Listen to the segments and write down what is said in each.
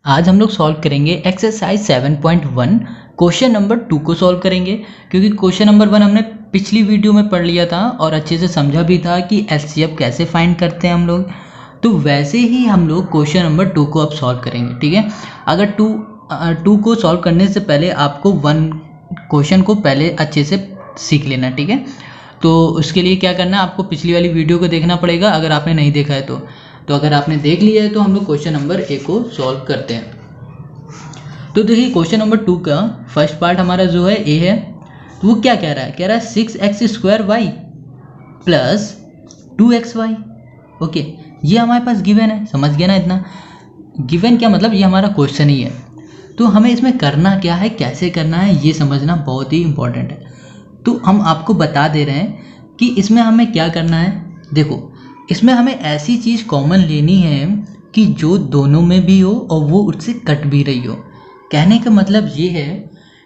आज हम लोग सॉल्व करेंगे एक्सरसाइज 7.1 क्वेश्चन नंबर 2 को सॉल्व करेंगे, क्योंकि क्वेश्चन नंबर 1 हमने पिछली वीडियो में पढ़ लिया था और अच्छे से समझा भी था कि एलसीएम कैसे फाइंड करते हैं हम लोग। तो वैसे ही हम लोग क्वेश्चन नंबर 2 को अब सॉल्व करेंगे। ठीक है, अगर टू को सॉल्व करने से पहले आपको 1 क्वेश्चन को पहले अच्छे से सीख लेना। ठीक है, तो उसके लिए क्या करना है, आपको पिछली वाली वीडियो को देखना पड़ेगा अगर आपने नहीं देखा है तो अगर आपने देख लिया है तो हम लोग क्वेश्चन नंबर 1 को सॉल्व करते हैं। तो देखिए क्वेश्चन नंबर 2 का फर्स्ट पार्ट हमारा जो है ए है, तो वो क्या कह रहा है 6x² y plus 2xy। Okay, ये हमारे पास गिवन है, समझ गया ना। इतना गिवन क्या मतलब, ये हमारा क्वेश्चन ही है। तो हमें इसमें करना क्या है, कैसे करना है, ये समझना बहुत ही इंपॉर्टेंट है। तो हम आपको बता दे रहे हैं कि इसमें हमें क्या करना है। देखो, इसमें हमें ऐसी चीज़ कॉमन लेनी है कि जो दोनों में भी हो और वो उससे कट भी रही हो। कहने का मतलब ये है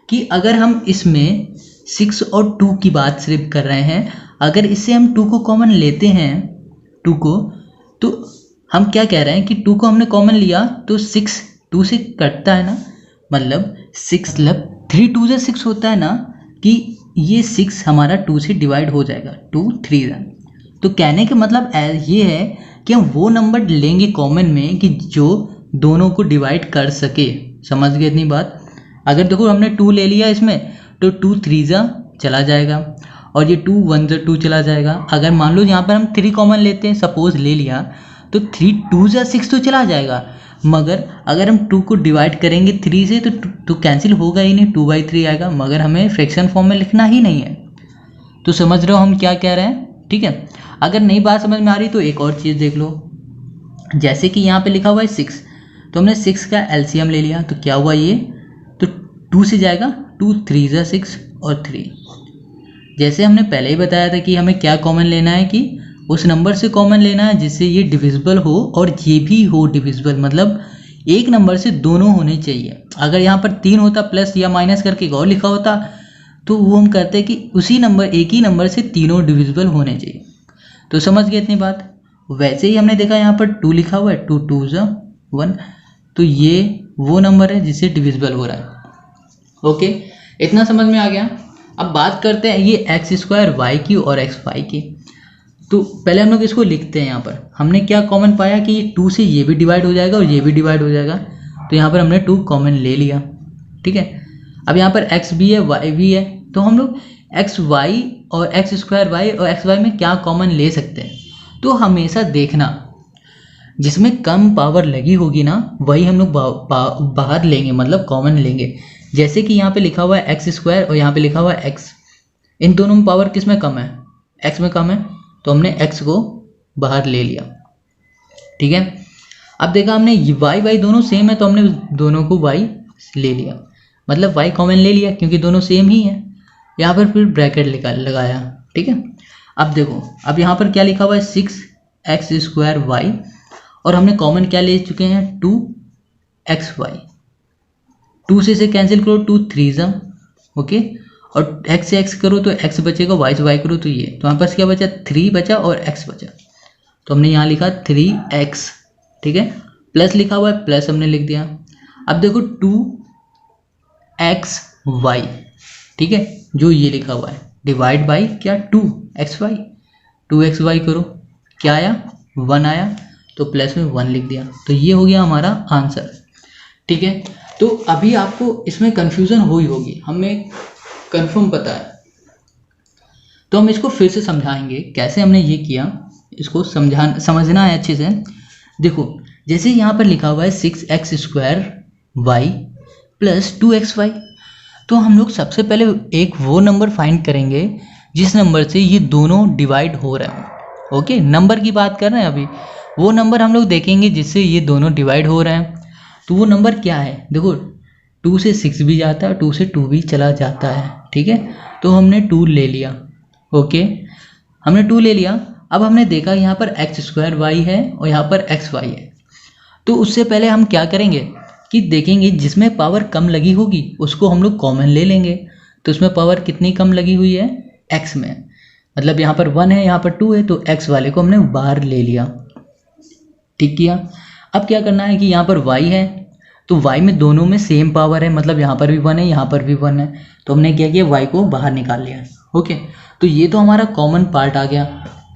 कि अगर हम इसमें 6 और 2 की बात सिर्फ कर रहे हैं, अगर इससे हम 2 को कॉमन लेते हैं, 2 को, तो हम क्या कह रहे हैं कि 2 को हमने कॉमन लिया तो 6 2 से कटता है ना, मतलब 6 मतलब 3 2 से 6 होता है ना, कि ये 6 हमारा 2 से डिवाइड हो जाएगा, 2 3 रन। तो कहने का मतलब ये है कि हम वो नंबर लेंगे कॉमन में कि जो दोनों को डिवाइड कर सके। समझ गए इतनी बात। अगर देखो हमने 2 ले लिया इसमें, तो 2 3 जा चला जाएगा और ये 2 1 जा 2 चला जाएगा। अगर मान लो यहाँ पर हम 3 कॉमन लेते हैं, सपोज ले लिया, तो 3 2 जा 6 तो चला जाएगा, मगर अगर हम 2 को डिवाइड करेंगे 3 से तो कैंसिल होगा ही नहीं, 2/3 आएगा, मगर हमें फ्रैक्शन फॉर्म में लिखना ही नहीं है। तो समझ रहे हो हम क्या कह रहे हैं। ठीक है, अगर नई बात समझ में आ रही तो एक और चीज़ देख लो। जैसे कि यहाँ पे लिखा हुआ है 6, तो हमने 6 का एलसीएम ले लिया, तो क्या हुआ ये, तो 2 से जाएगा, 2 3 जा 6 और 3। जैसे हमने पहले ही बताया था कि हमें क्या कॉमन लेना है, कि उस नंबर से कॉमन लेना है जिससे ये डिविजिबल हो और ये भी हो डिविजिबल, मतलब एक नंबर से दोनों होने चाहिए। अगर यहाँ पर 3 होता प्लस या माइनस करके और लिखा होता, तो वो हम कहते हैं कि उसी नंबर, एक ही नंबर से तीनों डिविजिबल होने चाहिए। तो समझ गए इतनी बात। वैसे ही हमने देखा यहाँ पर 2 लिखा हुआ है, 2 2 जा 1, तो ये वो नंबर है जिससे डिविजिबल हो रहा है। ओके, इतना समझ में आ गया। अब बात करते हैं ये x² y की और xy की। तो पहले हम लोग इसको लिखते हैं। यहाँ पर हमने क्या कॉमन पाया कि 2 से ये भी डिवाइड हो जाएगा और ये भी डिवाइड हो जाएगा, तो यहाँ पर हमने 2 कॉमन ले लिया। ठीक है, अब यहाँ पर x भी है y भी है, तो हम लोग xy और x² y और xy में क्या कॉमन ले सकते हैं। तो हमेशा देखना, जिसमें कम पावर लगी होगी ना, वही हम लोग बाहर लेंगे, मतलब कॉमन लेंगे। जैसे कि यहाँ पे लिखा हुआ है x² और यहाँ पे लिखा हुआ है x, इन दोनों में पावर किस में कम है, x में कम है, तो हमने x को बाहर ले लिया। ठीक है, अब देखा हमने y दोनों सेम है, तो हमने दोनों को y ले लिया, मतलब y कॉमन ले लिया क्योंकि दोनों सेम ही है। यहाँ पर फिर ब्रैकेट लगाया। ठीक है, अब देखो, अब यहाँ पर क्या लिखा हुआ है 6x² y और हमने कॉमन क्या ले चुके हैं 2xy। 2 से कैंसिल करो, 2 3 जा, ओके, और x से x करो तो x बचेगा, y से y करो तो ये, तो हमारे पास क्या बचा, 3 बचा और x बचा, तो हमने यहाँ लिखा 3x। ठीक है, प्लस लिखा हुआ है, प्लस हमने लिख दिया। अब देखो 2xy, ठीक है, जो ये लिखा हुआ है, डिवाइड बाई क्या 2xy, 2xy करो, क्या आया 1 आया, तो प्लस में 1 लिख दिया, तो ये हो गया हमारा आंसर। ठीक है, तो अभी आपको इसमें कन्फ्यूज़न हुई होगी, हमें कंफर्म पता है, तो हम इसको फिर से समझाएंगे कैसे हमने ये किया, इसको समझना है अच्छे से। देखो, जैसे यहाँ पर लिखा हुआ है 6x² y प्लस 2xy, तो हम लोग सबसे पहले एक वो नंबर फाइंड करेंगे जिस नंबर से ये दोनों डिवाइड हो रहे हैं। ओके, नंबर की बात कर रहे हैं अभी, वो नंबर हम लोग देखेंगे जिससे ये दोनों डिवाइड हो रहे हैं। तो वो नंबर क्या है, देखो 2 से 6 भी जाता है, 2 से 2 भी चला जाता है। ठीक है, तो हमने 2 ले लिया। ओके, हमने 2 ले लिया। अब हमने देखा यहाँ पर x² y है और यहाँ पर xy है, तो उससे पहले हम क्या करेंगे कि देखेंगे जिसमें पावर कम लगी होगी उसको हम लोग कॉमन ले लेंगे। तो उसमें पावर कितनी कम लगी हुई है, x में, मतलब यहाँ पर 1 है, यहाँ पर 2 है, तो x वाले को हमने बाहर ले लिया। ठीक किया। अब क्या करना है कि यहाँ पर y है, तो y में दोनों में सेम पावर है, मतलब यहाँ पर भी 1 है, यहाँ पर भी 1 है, तो हमने क्या किया, y को बाहर निकाल लिया। ओके, तो ये तो हमारा कॉमन पार्ट आ गया,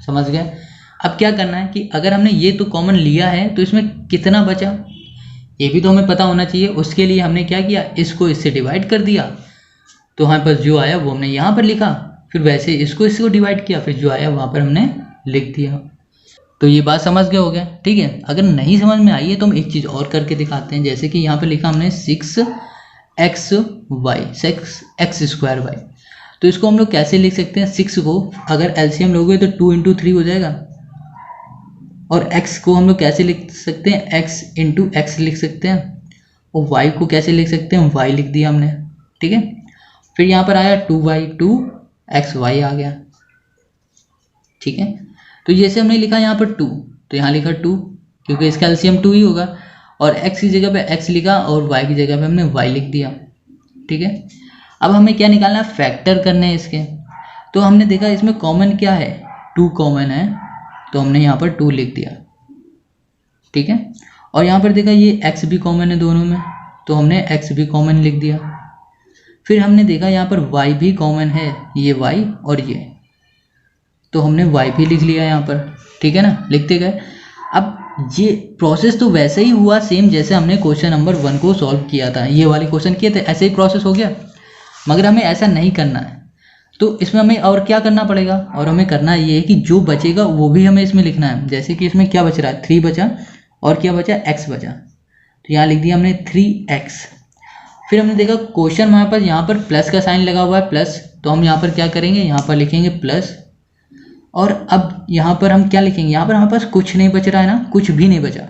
समझ गए। अब क्या करना है कि अगर हमने ये तो कॉमन लिया है तो इसमें कितना बचा ये भी तो हमें पता होना चाहिए। उसके लिए हमने क्या किया, इसको इससे डिवाइड कर दिया, तो हमारे पास जो आया वो हमने यहाँ पर लिखा, फिर वैसे इसको डिवाइड किया, फिर जो आया वहाँ पर हमने लिख दिया। तो ये बात समझ गए हो गया, ठीक है। अगर नहीं समझ में आई है तो हम एक चीज़ और करके दिखाते हैं, जैसे कि यहाँ पर लिखा हमने 6x² तो इसको हम लोग कैसे लिख सकते हैं, 6 को अगर एलसीएम लोगे तो 2 × 3 हो जाएगा, और x को हम लोग कैसे लिख सकते हैं, x × x लिख सकते हैं, और y को कैसे लिख सकते हैं, y लिख दिया हमने, ठीक है। फिर यहाँ पर आया 2y/2xy आ गया, ठीक है। तो जैसे हमने लिखा यहाँ पर 2, तो यहाँ लिखा 2 क्योंकि इसका एलसीएम 2 ही होगा, और x की जगह पे x लिखा और y की जगह पे हमने y लिख दिया, ठीक है। अब हमें क्या निकालना है, फैक्टर करने हैं इसके। तो हमने देखा इसमें कॉमन क्या है, 2 कॉमन है, तो हमने यहाँ पर 2 लिख दिया, ठीक है। और यहाँ पर देखा ये x भी कॉमन है दोनों में, तो हमने x भी कॉमन लिख दिया। फिर हमने देखा यहाँ पर y भी कॉमन है, ये y और ये, तो हमने y भी लिख लिया यहाँ पर, ठीक है ना, लिखते गए। अब ये प्रोसेस तो वैसे ही हुआ सेम जैसे हमने क्वेश्चन नंबर 1 को सॉल्व किया था, ये वाले क्वेश्चन किए थे, ऐसे ही प्रोसेस हो गया। मगर हमें ऐसा नहीं करना है, तो इसमें हमें और क्या करना पड़ेगा, और हमें करना ये है कि जो बचेगा वो भी हमें इसमें लिखना है। जैसे कि इसमें क्या बच रहा है, 3 बचा, और क्या बचा, x बचा, तो यहाँ लिख दिया हमने 3x। फिर हमने देखा क्वेश्चन हमारे पास यहाँ पर प्लस का साइन लगा हुआ है, प्लस, तो हम यहाँ पर क्या करेंगे, यहाँ पर लिखेंगे प्लस। और अब यहाँ पर हम क्या लिखेंगे, यहाँ पर हमारे पास कुछ नहीं बच रहा है ना, कुछ भी नहीं बचा,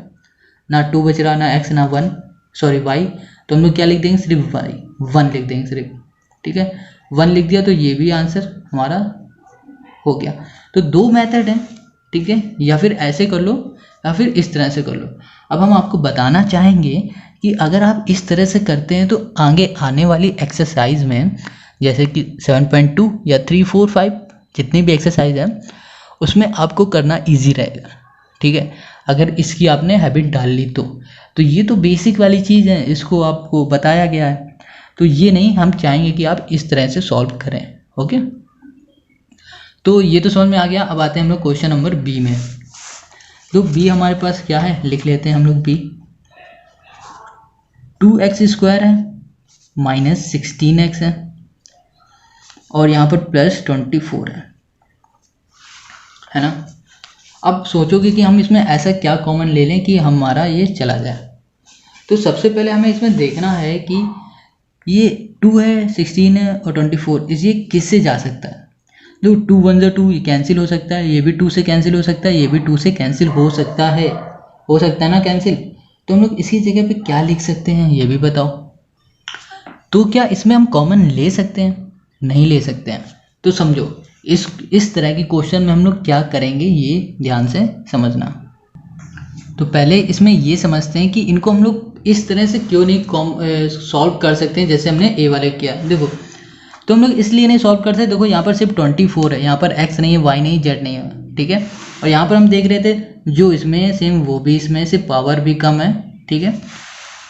ना 2 बच रहा, ना x, ना y, तो हम लोग क्या लिख देंगे, सिर्फ y, 1 लिख देंगे सिर्फ, ठीक है। 1 लिख दिया, तो ये भी आंसर हमारा हो गया। तो 2 मेथड हैं, ठीक है, या फिर ऐसे कर लो या फिर इस तरह से कर लो। अब हम आपको बताना चाहेंगे कि अगर आप इस तरह से करते हैं तो आगे आने वाली एक्सरसाइज में, जैसे कि 7.2 या 3, 4, 5 जितनी भी एक्सरसाइज है उसमें आपको करना इजी रहेगा, ठीक है, अगर इसकी आपने हैबिट डाल ली तो ये तो बेसिक वाली चीज़ है, इसको आपको बताया गया है, तो ये नहीं, हम चाहेंगे कि आप इस तरह से सॉल्व करें। ओके, तो ये तो समझ में आ गया। अब आते हैं हम लोग क्वेश्चन नंबर बी में। तो बी हमारे पास क्या है, लिख लेते हैं हम लोग बी। 2x² है, -16x है, और यहाँ पर +24 है ना। अब सोचोगे कि हम इसमें ऐसा क्या कॉमन ले लें कि हमारा ये चला जाए। तो सबसे पहले हमें इसमें देखना है कि ये 2 है, 16 है और 24, ये किससे जा सकता है। जो 2 1 × 2 ये कैंसिल हो सकता है, ये भी 2 से कैंसिल हो सकता है, ये भी 2 से कैंसिल हो सकता है ना कैंसिल। तो हम लोग इसकी जगह पे क्या लिख सकते हैं ये भी बताओ। तो क्या इसमें हम कॉमन ले सकते हैं, नहीं ले सकते हैं। तो समझो इस तरह की क्वेश्चन में हम लोग क्या करेंगे ये ध्यान से समझना। तो पहले इसमें ये समझते हैं कि इनको हम लोग इस तरह से क्यों नहीं सॉल्व कर सकते हैं जैसे हमने ए वाले किया। देखो तो हम लोग इसलिए नहीं सॉल्व कर सकते, देखो यहाँ पर सिर्फ 24 है, यहाँ पर x नहीं है, y नहीं, z नहीं है, ठीक है। और यहाँ पर हम देख रहे थे जो इसमें सेम वो भी इसमें से पावर भी कम है, ठीक है।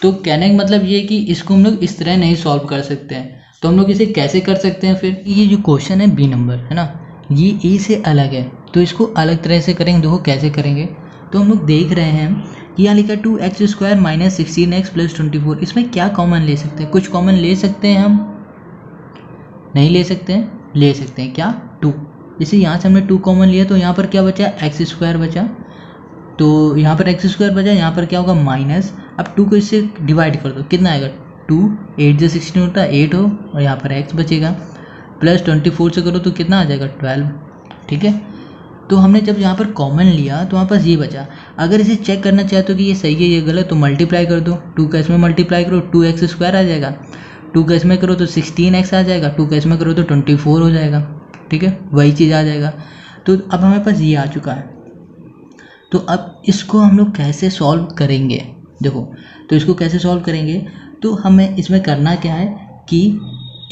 तो कहने का मतलब ये कि इसको हम लोग इस तरह नहीं सॉल्व कर सकते हैं। तो हम लोग इसे कैसे कर सकते हैं फिर, ये जो क्वेश्चन है बी नंबर है ना, ये ए से अलग है, तो इसको अलग तरह से करेंगे। देखो कैसे करेंगे, तो हम लोग देख रहे हैं कि यहाँ लिखा 2x² -16x + 24, इसमें क्या कॉमन ले सकते हैं। कुछ कॉमन ले सकते हैं हम, नहीं ले सकते हैं, ले सकते हैं क्या 2। जैसे यहाँ से हमने 2 कॉमन लिया तो यहाँ पर क्या बचा, x² बचा, तो यहाँ पर x² बचा, यहाँ पर क्या होगा माइनस। अब 2 को इससे डिवाइड कर दो, कितना आएगा 2, 8 से 16 होता है 8 हो, और यहाँ पर x बचेगा, प्लस 24 से करो तो कितना आ जाएगा 12, ठीक है। तो हमने जब यहाँ पर कॉमन लिया तो वहाँ पास ये बचा। अगर इसे चेक करना चाहते हो कि ये सही है ये गलत, तो मल्टीप्लाई कर दो, 2 का इसमें मल्टीप्लाई करो 2x² आ जाएगा, 2 का इसमें करो तो 16x आ जाएगा, 2 का इसमें करो तो 24 हो जाएगा, ठीक है, वही चीज़ आ जाएगा। तो अब हमारे पास ये आ चुका है। तो अब इसको हम लोग कैसे सॉल्व करेंगे, देखो तो इसको कैसे सॉल्व करेंगे, तो हमें इसमें करना क्या है कि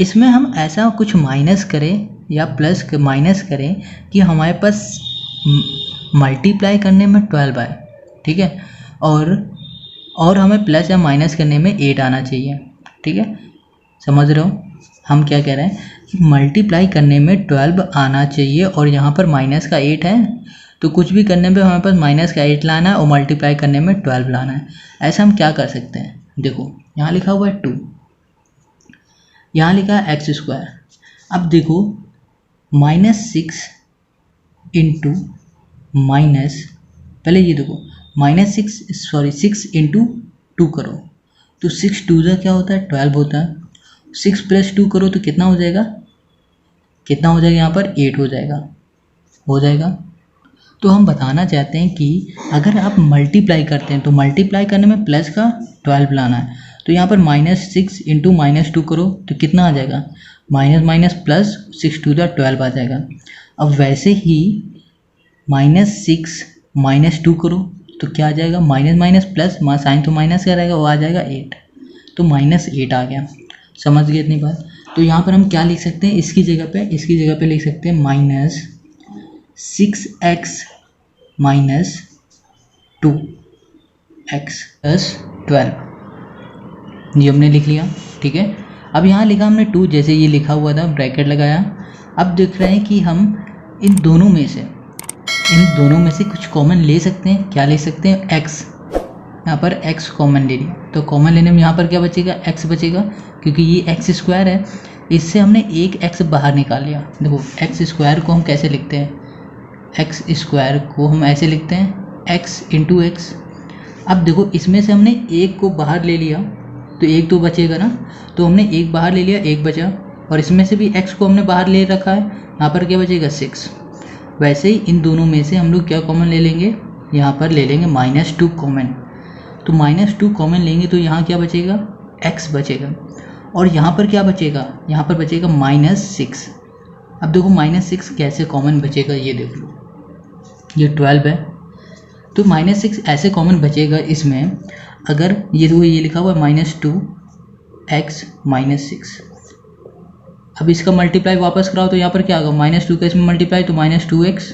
इसमें हम ऐसा कुछ माइनस करें या प्लस माइनस करें कि हमारे पास मल्टीप्लाई करने में 12 आए, ठीक है, और और हमें प्लस या माइनस करने में 8 आना चाहिए। ठीक है, समझ रहे हो हम क्या कह रहे हैं कि मल्टीप्लाई करने में 12 आना चाहिए और यहाँ पर माइनस का 8 है, तो कुछ भी करने पे हमारे पास माइनस का 8 लाना है और मल्टीप्लाई करने में 12 लाना है। ऐसा हम क्या कर सकते हैं, देखो यहाँ लिखा हुआ है 2, यहाँ लिखा है x²। अब देखो -6 इंटू माइनस, पहले ये देखो -6 इंटू 2 करो तो 6 2 जा क्या होता है 12 होता है। 6 + 2 करो तो कितना हो जाएगा, यहाँ पर 8 हो जाएगा। तो हम बताना चाहते हैं कि अगर आप मल्टीप्लाई करते हैं तो मल्टीप्लाई करने में प्लस का 12 लाना है। तो यहाँ पर -6 इंटू -2 करो तो कितना आ जाएगा, माइनस प्लस 6 2 जा 12 आ जाएगा। अब वैसे ही -6 -2 करो तो क्या आ जाएगा, माइनस प्लस साइन तो माइनस का रहेगा, वो आ जाएगा 8, तो -8 आ गया। समझ गए इतनी बात। तो यहाँ पर हम क्या लिख सकते हैं, इसकी जगह पे लिख सकते हैं -6x - 2x + 12, ये हमने लिख लिया। ठीक है, अब यहाँ लिखा हमने 2, जैसे ये लिखा हुआ था ब्रैकेट लगाया। अब देख रहे हैं कि हम इन दोनों में से कुछ कॉमन ले सकते हैं। क्या ले सकते हैं, x, यहाँ पर x कॉमन ले लिया, तो कॉमन लेने में यहाँ पर क्या बचेगा, x बचेगा, क्योंकि ये x² है, इससे हमने एक x बाहर निकाल लिया। देखो x² को हम कैसे लिखते हैं, x² को हम ऐसे लिखते हैं x × x। अब देखो इसमें से हमने एक को बाहर ले लिया तो एक तो बचेगा ना, तो हमने एक बाहर ले लिया, एक बचा, और इसमें से भी x को हमने बाहर ले रखा है, यहाँ पर क्या बचेगा 6। वैसे ही इन दोनों में से हम लोग क्या कॉमन ले लेंगे, यहाँ पर ले लेंगे -2 कॉमन। तो -2 कॉमन लेंगे तो यहाँ क्या बचेगा, x बचेगा, और यहाँ पर क्या बचेगा, यहाँ पर बचेगा -6। अब देखो -6 कैसे कॉमन बचेगा, ये देख लो, ये 12 है, तो -6 ऐसे कॉमन बचेगा इसमें, अगर ये देखो ये लिखा हुआ है -2x - 6। अब इसका मल्टीप्लाई वापस कराओ तो यहाँ पर क्या होगा, -2 का इसमें मल्टीप्लाई तो -2x,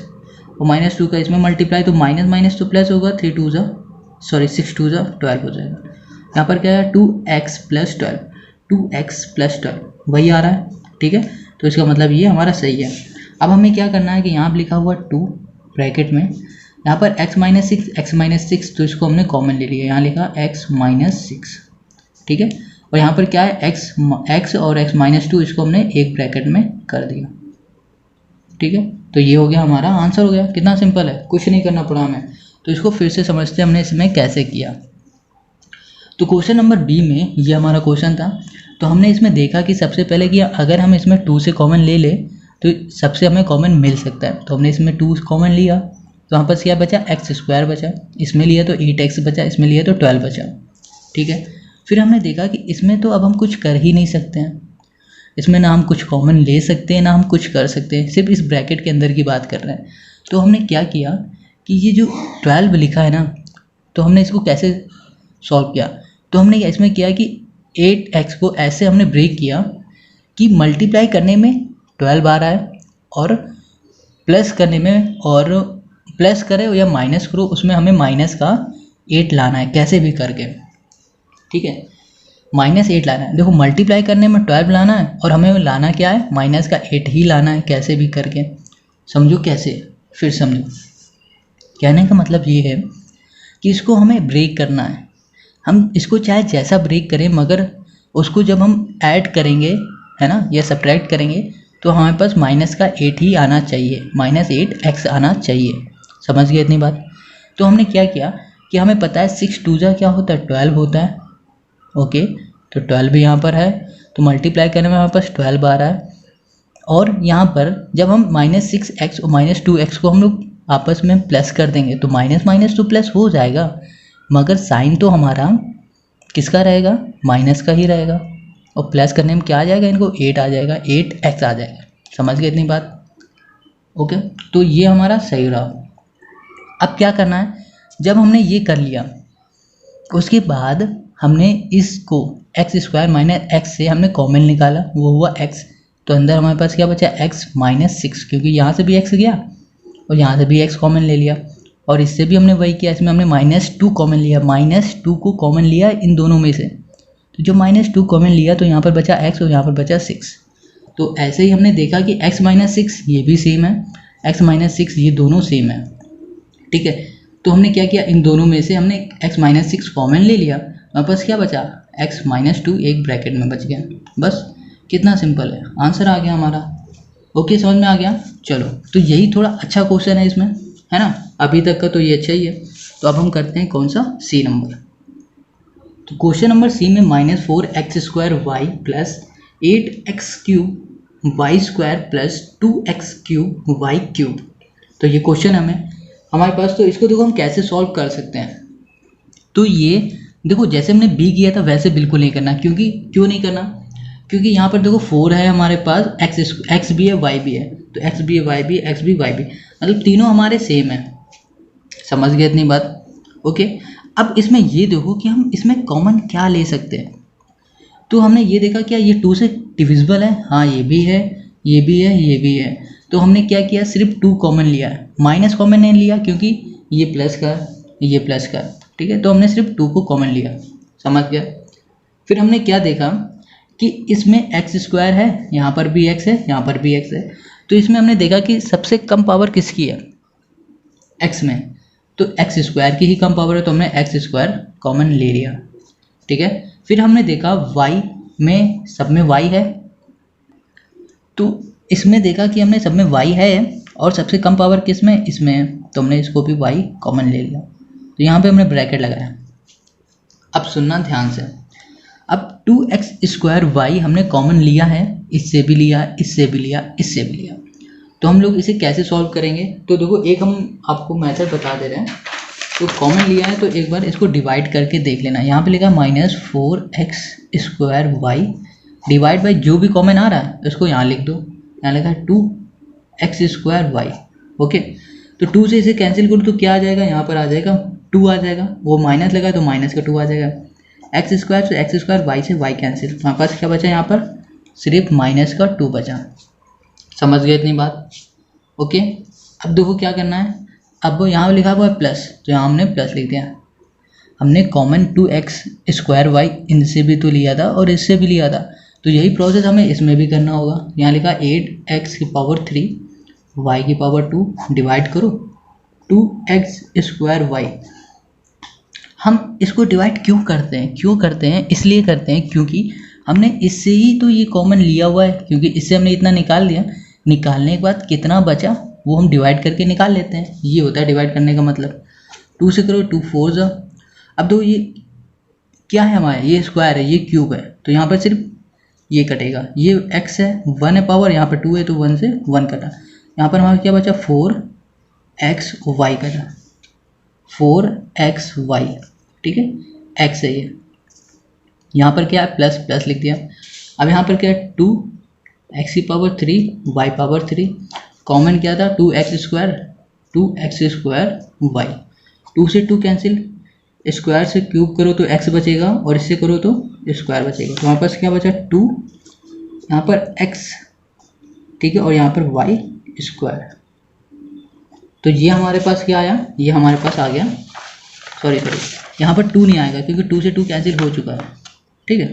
और -2 का इसमें मल्टीप्लाई तो माइनस तो प्लस होगा, 6 2 जा 12 हो जाएगा। यहाँ पर क्या है 2x + 12, 2x + 12 वही आ रहा है। ठीक है, तो इसका मतलब ये हमारा सही है। अब हमें क्या करना है कि यहाँ पर लिखा हुआ 2 ब्रैकेट में, यहाँ पर x - 6, तो इसको हमने कॉमन ले लिया, यहाँ लिखा x - 6। ठीक है, और यहाँ पर क्या है x और x - 2, इसको हमने एक ब्रैकेट में कर दिया। ठीक है, तो ये हो गया हमारा आंसर हो गया। कितना सिंपल है, कुछ नहीं करना पड़ा हमें। तो इसको फिर से समझते हैं हमने इसमें कैसे किया। तो क्वेश्चन नंबर बी में ये हमारा क्वेश्चन था। तो हमने इसमें देखा कि सबसे पहले कि अगर हम इसमें 2 से कॉमन ले ले तो सबसे हमें कॉमन मिल सकता है। तो हमने इसमें 2 कॉमन लिया तो यहाँ पर क्या बचा, x² बचा, इसमें लिया तो 8x बचा, इसमें लिया तो 12 बचा। ठीक है, फिर हमने देखा कि इसमें तो अब हम कुछ कर ही नहीं सकते हैं, इसमें ना हम कुछ कॉमन ले सकते हैं ना हम कुछ कर सकते हैं, सिर्फ इस ब्रैकेट के अंदर की बात कर रहे हैं। तो हमने क्या किया कि ये जो 12 लिखा है ना, तो हमने इसको कैसे सॉल्व किया, तो हमने इसमें किया कि 8x को ऐसे हमने ब्रेक किया कि मल्टीप्लाई करने में 12 आ रहा है और प्लस करने में, और प्लस करें या माइनस करो उसमें हमें माइनस का 8 लाना है कैसे भी करके। ठीक है, -8 लाना है। देखो मल्टीप्लाई करने में 12 लाना है और हमें लाना क्या है, माइनस का 8 ही लाना है कैसे भी करके। समझो कैसे, फिर समझो। कहने का मतलब ये है कि इसको हमें ब्रेक करना है। हम इसको चाहे जैसा ब्रेक करें, मगर उसको जब हम ऐड करेंगे है ना या सब्ट्रैक्ट करेंगे तो हमारे पास माइनस का 8 ही आना चाहिए, -8x आना चाहिए। समझ गए इतनी बात। तो हमने क्या किया कि हमें पता है 6 2 जा क्या होता है 12 होता है। ओके, तो 12 भी यहाँ पर है, तो मल्टीप्लाई करने में हमारे पास 12 आ रहा है। और यहाँ पर जब हम -6x और -2x को हम लोग आपस में प्लस कर देंगे तो माइनस तो प्लस हो जाएगा, मगर साइन तो हमारा किसका रहेगा, माइनस का ही रहेगा। और प्लस करने में क्या आ जाएगा, इनको 8 आ जाएगा, 8x आ जाएगा। समझ गए इतनी बात। ओके, तो ये हमारा सही रहा। अब क्या करना है, जब हमने ये कर लिया उसके बाद हमने इसको x² - x से हमने कॉमन निकाला, वो हुआ x। तो अंदर हमारे पास क्या बचा, x - 6, क्योंकि यहाँ से भी x गया और यहाँ से भी x कॉमन ले लिया। और इससे भी हमने वही किया, इसमें हमने -2 कॉमन लिया, -2 को कॉमन लिया इन दोनों में से, तो जो -2 कॉमन लिया तो यहाँ पर बचा x और यहाँ पर बचा 6। तो ऐसे ही हमने देखा कि x - 6 ये भी सेम है, x - 6 ये दोनों सेम है, ठीक है। तो हमने क्या किया, इन दोनों में से हमने x - 6 कॉमन ले लिया, हमारे पास क्या बचा, x - 2 एक ब्रैकेट में बच गया, बस कितना सिंपल है, आंसर आ गया हमारा। ओके, समझ में आ गया। चलो, तो यही थोड़ा अच्छा क्वेश्चन है इसमें, है ना, अभी तक का तो ये अच्छा ही है। तो अब हम करते हैं कौन सा, सी नंबर। तो क्वेश्चन नंबर सी में -4x² y plus 8x³ y² plus 2x³ y³। तो ये क्वेश्चन हमारे पास, तो इसको देखो हम कैसे सॉल्व कर सकते हैं। तो ये देखो जैसे हमने बी किया था वैसे बिल्कुल नहीं करना, क्यों नहीं करना, क्योंकि यहाँ पर देखो 4 है हमारे पास, x भी है y भी है, तो x भी है y भी x भी y भी, मतलब तीनों हमारे सेम है। समझ गए इतनी बात। ओके, अब इसमें ये देखो कि हम इसमें कॉमन क्या ले सकते हैं। तो हमने ये देखा क्या ये 2 से डिविजिबल है, हाँ ये भी है, ये भी है, ये भी है। तो हमने क्या किया, सिर्फ 2 कॉमन लिया है, माइनस कॉमन नहीं लिया क्योंकि ये प्लस का, ये प्लस का, ठीक है। तो हमने सिर्फ 2 को कॉमन लिया, समझ गया। फिर हमने क्या देखा कि इसमें x² है, यहाँ पर भी x है, यहाँ पर भी x है, तो इसमें हमने देखा कि सबसे कम पावर किसकी है, x में, तो x² की ही कम पावर है, तो हमने x² कॉमन ले लिया, ठीक है। फिर हमने देखा y में, सब में y है, तो इसमें देखा कि हमने सब में y है और सबसे कम पावर किस में, इसमें है, तो हमने इसको भी y कॉमन ले लिया, तो यहाँ पे हमने ब्रैकेट लगाया। अब सुनना ध्यान से, अब 2x² y हमने कॉमन लिया है, इससे भी लिया, इससे भी लिया, इससे भी लिया, तो हम लोग इसे कैसे सॉल्व करेंगे। तो देखो एक हम आपको मेथड बता दे रहे हैं, तो कॉमन लिया है तो एक बार इसको डिवाइड करके देख लेना। यहाँ पे लिखा -4x² y डिवाइड बाई जो भी कॉमन आ रहा है इसको यहाँ लिख दो, यहाँ लिखा है 2x² y। ओके, तो 2 से इसे कैंसिल करो तो क्या आ जाएगा, यहाँ पर आ जाएगा 2 आ जाएगा, वो माइनस लगा तो माइनस का 2 आ जाएगा, x² से x² y से y कैंसिल, तो हमारे पास क्या बचा, यहाँ पर सिर्फ माइनस का 2 बचा। समझ गए इतनी बात। ओके, अब देखो क्या करना है, अब यहाँ लिखा हुआ है प्लस, तो यहाँ हमने प्लस लिख दिया। हमने कॉमन 2x² y इनसे भी तो लिया था और इससे भी लिया था, तो यही प्रोसेस हमें इसमें भी करना होगा। यहाँ लिखा 8x³ y² 2 डिवाइड करो 2x² y। हम इसको डिवाइड क्यों करते हैं, इसलिए करते हैं क्योंकि हमने इससे ही तो ये कॉमन लिया हुआ है, क्योंकि इससे हमने इतना निकाल दिया, निकालने के बाद कितना बचा वो हम डिवाइड करके निकाल लेते हैं, ये होता है डिवाइड करने का मतलब। 2 से करो 2 4 जा। अब दो ये क्या है हमारा, ये स्क्वायर है, ये क्यूब है, तो यहाँ पर सिर्फ ये कटेगा, ये x है 1 है पावर, यहाँ पर 2 है तो 1 से 1 कटा, यहाँ पर हमारा क्या बचा 4xy कटा, 4xy, ठीक है, x है ये, यहाँ पर क्या है प्लस प्लस लिख दिया। अब यहाँ पर क्या है 2x³ y³ कॉमन क्या था 2x² y, 2 से 2 कैंसिल, स्क्वायर से क्यूब करो तो x बचेगा और इससे करो तो स्क्वायर बचेगा, तो हमारे पास क्या बचा 2, यहाँ पर x, ठीक है, और यहाँ पर y²। तो ये हमारे पास क्या आया, ये हमारे पास आ गया, सॉरी यहाँ पर 2 नहीं आएगा क्योंकि 2 से 2 कैंसिल हो चुका है, ठीक है।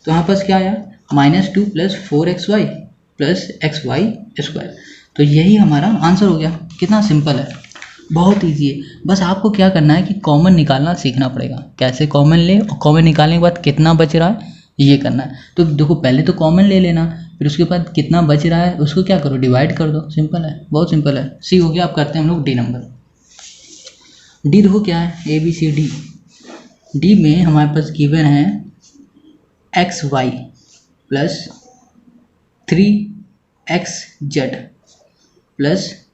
तो यहाँ पास क्या आया -2 + 4xy + xy²। तो यही हमारा आंसर हो गया। कितना सिंपल है, बहुत इजी है। बस आपको क्या करना है कि कॉमन निकालना सीखना पड़ेगा, कैसे कॉमन ले और कॉमन निकालने के बाद कितना बच रहा है ये करना है। तो देखो पहले तो कॉमन ले लेना, फिर उसके बाद कितना बच रहा है उसको क्या करो डिवाइड कर दो, सिंपल है, बहुत सिंपल है। सी हो गया। अब करते हैं हम लोग डी नंबर। डी देखो क्या है, ABCD। डी में हमारे पास गिवन है xy + 3xz +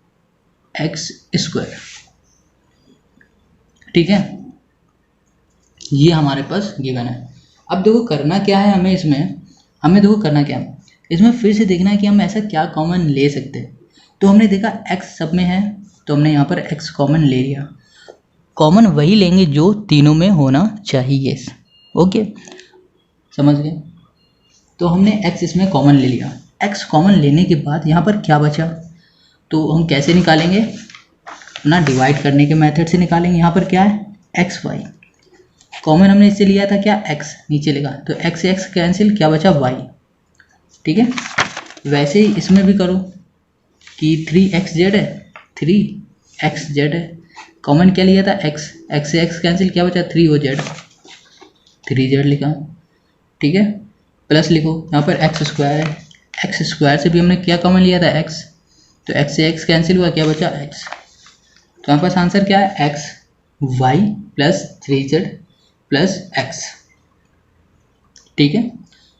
x², ठीक है, ये हमारे पास गिवन है। अब देखो करना क्या है हमें इसमें, देखो करना क्या है इसमें, फिर से देखना है कि हम ऐसा क्या कॉमन ले सकते हैं। तो हमने देखा x सब में है तो हमने यहाँ पर x कॉमन ले लिया। कॉमन वही लेंगे जो तीनों में होना चाहिए, ओके, समझ गए। तो हमने x इसमें कॉमन ले लिया। x कॉमन लेने के बाद यहाँ पर क्या बचा, तो हम कैसे निकालेंगे, अपना डिवाइड करने के मेथड से निकालेंगे। यहाँ पर क्या है एक्स वाई, कॉमन हमने इससे लिया था क्या एक्स, नीचे लिखा तो एक्स से एक्स कैंसिल, क्या बचा वाई। ठीक है, वैसे ही इसमें भी करो कि 3xz है, 3xz है, कॉमन क्या लिया था एक्स, एक्स से एक्स कैंसिल, क्या बचा 3z, 3z लिखा। ठीक है, प्लस लिखो, यहाँ पर एक्स स्क्वायर है, एक्स स्क्वायर से भी हमने क्या कॉमन लिया था एक्स, तो एक्स से एक्स कैंसिल हुआ, क्या बचा एक्स। तो हमारे पास आंसर क्या है x y plus 3z plus x. ठीक है,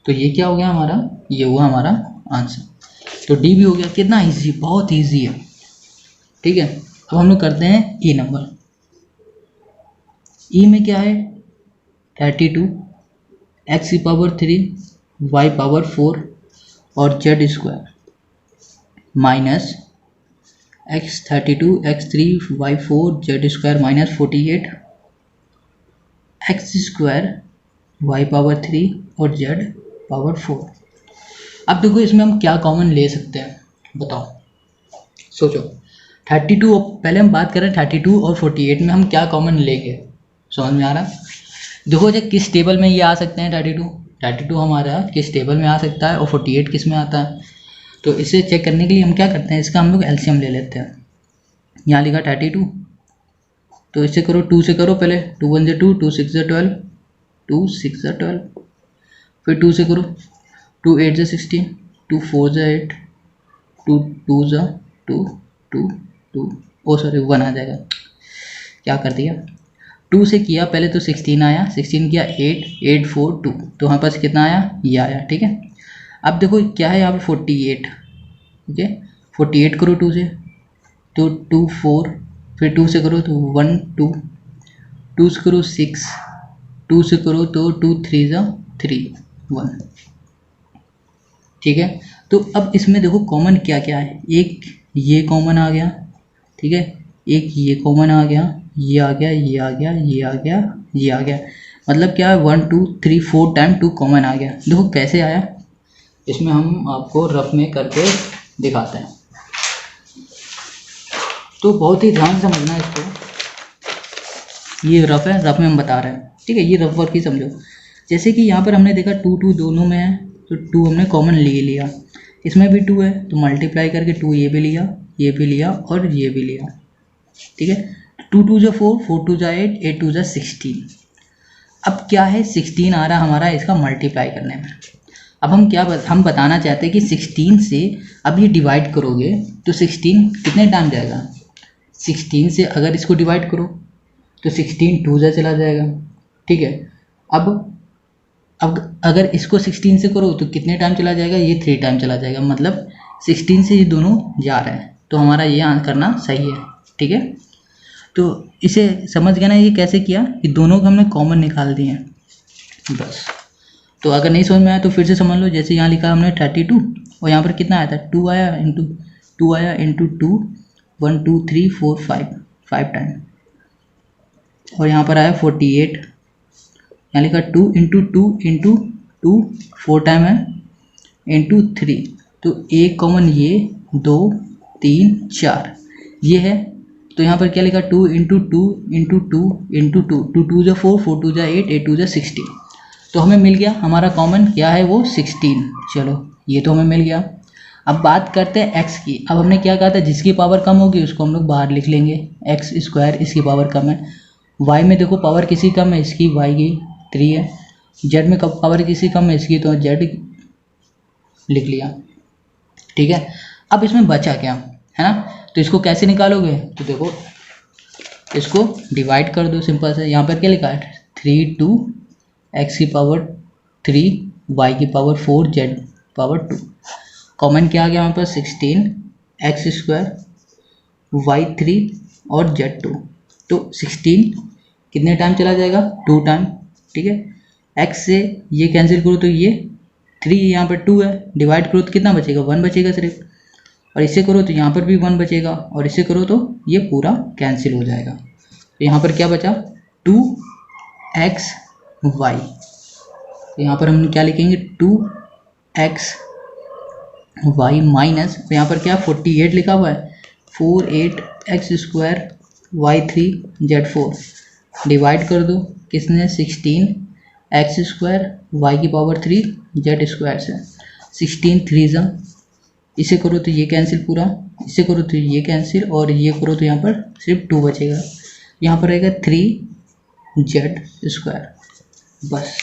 तो ये क्या हो गया हमारा, ये हुआ हमारा आंसर। तो डी भी हो गया, कितना इजी, बहुत इजी है। ठीक है, अब हम लोग करते हैं ई नंबर। ई में क्या है 32 एक्स की पावर 3 वाई पावर 4 और z square minus x 32 x 3 y 4 z square minus 48 x square y power 3 और जेड पावर 4। अब देखो इसमें हम क्या कॉमन ले सकते हैं, बताओ, सोचो। 32, पहले हम बात करें 32 और 48 में हम क्या कॉमन लेंगे, समझ में आ रहा। देखो जो किस टेबल में ये आ सकते हैं, 32 हमारा किस टेबल में आ सकता है और 48 किस में आता है। तो इसे चेक करने के लिए हम क्या करते हैं, इसका हम लोग एलसीएम ले लेते हैं। यहाँ लिखा 32, तो इससे करो 2 से करो पहले, 2 1 2, 2 6 12, 2 6 12, फिर 2 से करो, 2 8 16, 2 4 8, 2 2 2 2 2, ओ सॉरी 1 आ जाएगा, क्या कर दिया। 2 से किया पहले तो 16 आया, 16 किया 8 8 4 2, तो हमारे पास कितना आया, ये आया। ठीक है, अब देखो क्या है यहाँ पे 48, ठीक है, 48 करो 2 से तो 2 4, फिर 2 से करो तो 1 2, 2 से करो 6, 2 से करो तो 2 3 3 1। ठीक है, तो अब इसमें देखो कॉमन क्या क्या है, एक ये कॉमन आ गया, ठीक है, एक ये कॉमन आ गया, ये आ गया, ये आ गया, ये आ गया, ये आ गया, मतलब क्या है 1 2 3 4 टाइम 2 कॉमन आ गया। देखो कैसे आया, इसमें हम आपको रफ में करके दिखाते हैं, तो बहुत ही ध्यान से समझना इसको। ये रफ है, रफ में हम बता रहे हैं, ठीक है, ये रफ वर्क ही समझो। जैसे कि यहाँ पर हमने देखा 2 2 दोनों में है, तो 2 हमने कॉमन ले लिया, इसमें भी 2 है तो मल्टीप्लाई करके 2 ये भी लिया, ये भी लिया और ये भी लिया। ठीक है, 2 2 4, 4 2 8, 8 2 16। अब क्या है 16 आ रहा हमारा इसका मल्टीप्लाई करने में। अब हम बताना चाहते हैं कि 16 से अब ये डिवाइड करोगे तो 16 कितने टाइम जाएगा, 16 से अगर इसको डिवाइड करो तो 16 2 चला जाएगा। ठीक है, अब अगर इसको 16 से करो तो कितने टाइम चला जाएगा, ये 3 टाइम चला जाएगा, मतलब 16 से ये दोनों जा रहे हैं, तो हमारा ये करना सही है। ठीक है, तो इसे समझ गया ना, ये कैसे किया कि दोनों को हमने कॉमन निकाल दिए हैं बस। तो अगर नहीं समझ में आया तो फिर से समझ लो, जैसे यहाँ लिखा हमने 32 और यहाँ पर कितना आया था 2 आया इंटू 2 आया इंटू 2 1 2 3 4 5 टाइम, और यहाँ पर आया 48, यहाँ लिखा 2 इंटू 2 इंटू 2 4 टाइम है इंटू 3, तो एक कॉमन ये 2 3 4 ये है, तो यहाँ पर क्या लिखा 2 इंटू 2 इंटू 2 इंटू 2, 2 2 4, 4 2 8, 8 2 16, तो हमें मिल गया हमारा कॉमन क्या है वो 16। चलो ये तो हमें मिल गया। अब बात करते हैं x की। अब हमने क्या कहा था, जिसकी पावर कम होगी उसको हम लोग बाहर लिख लेंगे, एक्स स्क्वायर इसकी पावर कम है। y में देखो पावर किसी कम है, इसकी y की 3 है। z में पावर किसी कम है, इसकी तो z लिख लिया। ठीक है, अब इसमें बचा क्या है ना, तो इसको कैसे निकालोगे, तो देखो इसको डिवाइड कर दो सिंपल से। यहाँ पर क्या लिखा है 3 2 x की पावर 3 y की पावर 4 z पावर 2, कॉमन क्या आ गया हमारे पास 16 एक्स स्क्वायर y 3 और z 2, तो 16 कितने टाइम चला जाएगा 2 टाइम। ठीक है, x से ये कैंसिल करो तो ये 3 यहाँ पर 2 है, डिवाइड करो तो कितना बचेगा 1 बचेगा सिर्फ, और इससे करो तो यहाँ पर भी 1 बचेगा, और इससे करो तो ये पूरा कैंसिल हो जाएगा। तो यहाँ पर क्या बचा 2x y, तो यहाँ पर हम क्या लिखेंगे 2x y माइनस, तो यहाँ पर क्या 48 लिखा हुआ है, 48x² y3z4 डिवाइड कर दो किसने 16x² y3z² से 16 3 इसे करो तो ये कैंसिल पूरा, इसे करो तो ये कैंसिल और ये करो तो यहाँ पर सिर्फ 2 बचेगा, यहाँ पर रहेगा 3z²। बस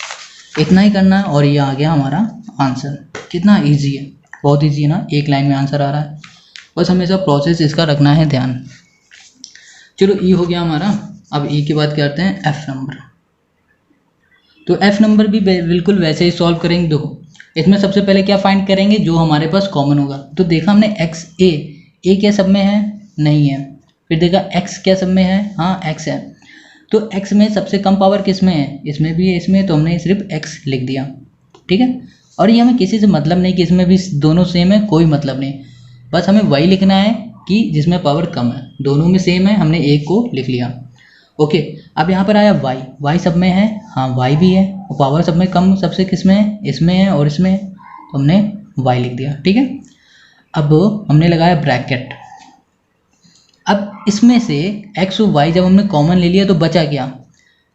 इतना ही करना है और ये आ गया हमारा आंसर। कितना इजी है, बहुत इजी है ना, एक लाइन में आंसर आ रहा है। बस हमेशा प्रोसेस इसका रखना है ध्यान। चलो ई हो गया हमारा। अब ई के बाद क्या करते हैं एफ नंबर। तो एफ नंबर भी बिल्कुल वैसे ही सॉल्व करेंगे। देखो इसमें सबसे पहले क्या फाइंड करेंगे, जो हमारे पास कॉमन होगा। तो देखा हमने एक्स ए क्या सब में है, नहीं है। फिर देखा एक्स क्या सब में है, हाँ एक्स है। तो एक्स में सबसे कम पावर किस में है, इसमें भी है, इसमें, तो हमने सिर्फ एक्स लिख दिया, ठीक है। और ये हमें किसी से मतलब नहीं कि इसमें भी दोनों सेम है, कोई मतलब नहीं, बस हमें वही लिखना है कि जिसमें पावर कम है। दोनों में सेम है, हमने एक को लिख लिया, ओके। अब यहाँ पर आया वाई सब में है, हाँ वाई भी है, और पावर सब में कम सबसे किस में है, इसमें है और इसमें है, तो हमने वाई लिख दिया, ठीक है। अब हमने लगाया ब्रैकेट। अब इसमें से एक्स और वाई जब हमने कॉमन ले लिया तो बचा क्या,